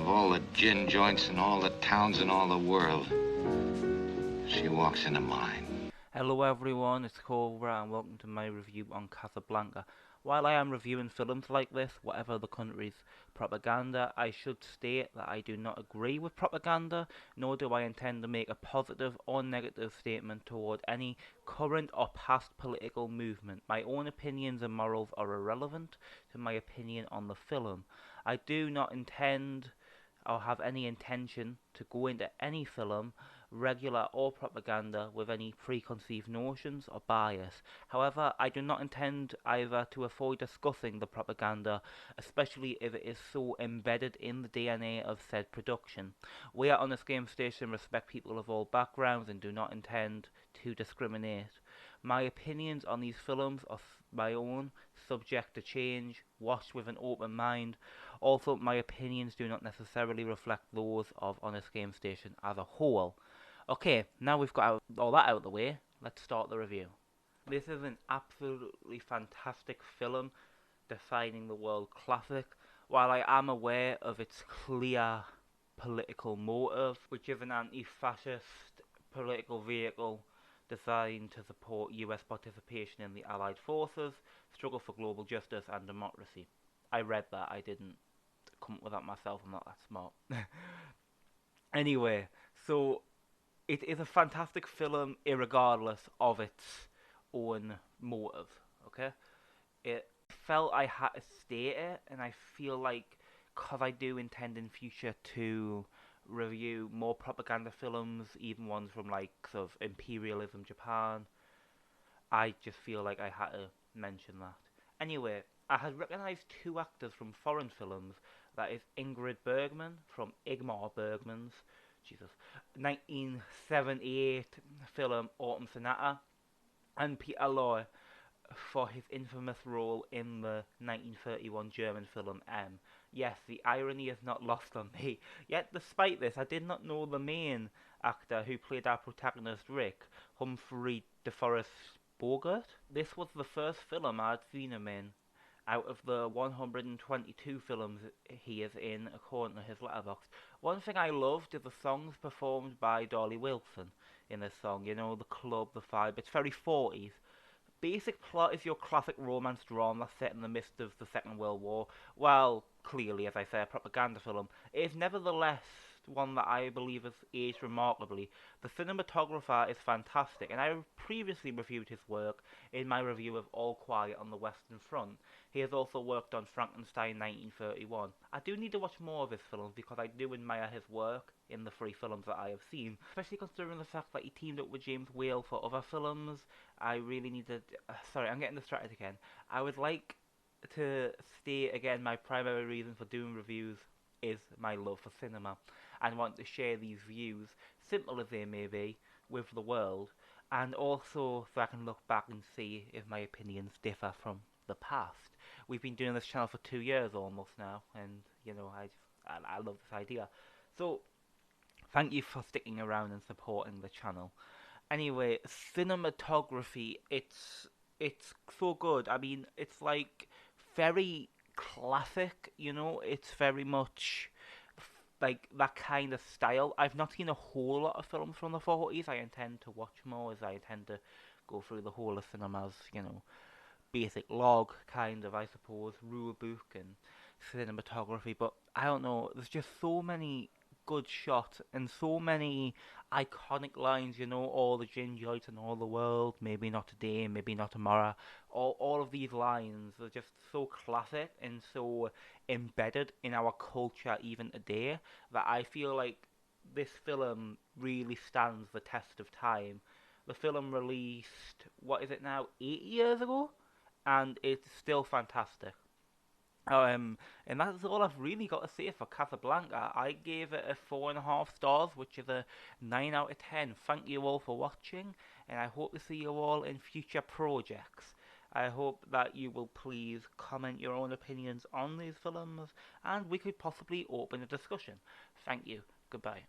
Of all the gin joints in all the towns in all the world, she walks into mine. Hello everyone, it's Cobra and welcome to my review on Casablanca. While I am reviewing films like this, whatever the country's propaganda, I should state that I do not agree with propaganda, nor do I intend to make a positive or negative statement toward any current or past political movement. My own opinions and morals are irrelevant to my opinion on the film. I do not intend or have any intention to go into any film, regular or propaganda, with any preconceived notions or bias. However, I do not intend either to avoid discussing the propaganda, especially if it is so embedded in the DNA of said production. We at Honest Game Station respect people of all backgrounds and do not intend to discriminate. My opinions on these films are my own, subject to change, watched with an open mind. Also, my opinions do not necessarily reflect those of Honest Game Station as a whole. Okay, now we've got all that out of the way, let's start the review. This is an absolutely fantastic film, defining the world classic. While I am aware of its clear political motive, which is an anti-fascist political vehicle designed to support US participation in the Allied forces, struggle for global justice and democracy. I read that, I didn't come up with that myself, I'm not that smart. Anyway, so it is a fantastic film irregardless of its own motive, okay? It felt I had to state it, and I feel like, because I do intend in future to review more propaganda films, even ones from like sort of imperialism Japan, I just feel like I had to mention that. Anyway, I had recognised two actors from foreign films, that is Ingrid Bergman from Ingmar Bergman's 1978 film Autumn Sonata, and Peter Lorre for his infamous role in the 1931 German film M. Yes, the irony is not lost on me. Yet, despite this, I did not know the main actor who played our protagonist Rick, Humphrey DeForest Bogart. This was the first film I'd seen him in out of the 122 films he is in, according to his letterbox. One thing I loved is the songs performed by Dolly Wilson in this song. You know, the club, the vibe. It's very 40s. Basic plot is your classic romance drama set in the midst of the Second World War. While clearly, as I say, a propaganda film, it is nevertheless one that I believe has aged remarkably. The cinematographer is fantastic, and I previously reviewed his work in my review of All Quiet on the Western Front. He has also worked on Frankenstein 1931. I do need to watch more of his films because I do admire his work in the three films that I have seen, especially considering the fact that he teamed up with James Whale for other films. I really need to... sorry, I'm getting distracted again. I would like to state again my primary reason for doing reviews is my love for cinema, and want to share these views, simple as they may be, with the world, and also so I can look back and see if my opinions differ from the past. We've been doing this channel for 2 years almost now, and you know, I love this idea. So thank you for sticking around and supporting the channel. Anyway, cinematography, it's so good. I mean, it's like very classic, you know, it's very much like that kind of style. I've not seen a whole lot of films from the 40s. I intend to watch more, as I intend to go through the whole of cinema's, you know, basic log kind of, I suppose, rule book and cinematography. But I don't know, there's just so many good shots and so many iconic lines, you know, all the gin joints in all the world, maybe not today, maybe not tomorrow. All of these lines are just so classic and so embedded in our culture even today that I feel like this film really stands the test of time. The film released, what is it now, 8 years ago? And it's still fantastic. And that's all I've really got to say for Casablanca. I gave it a 4.5 stars, which is a 9 out of 10. Thank you all for watching, and I hope to see you all in future projects. I hope that you will please comment your own opinions on these films, and we could possibly open a discussion. Thank you. Goodbye.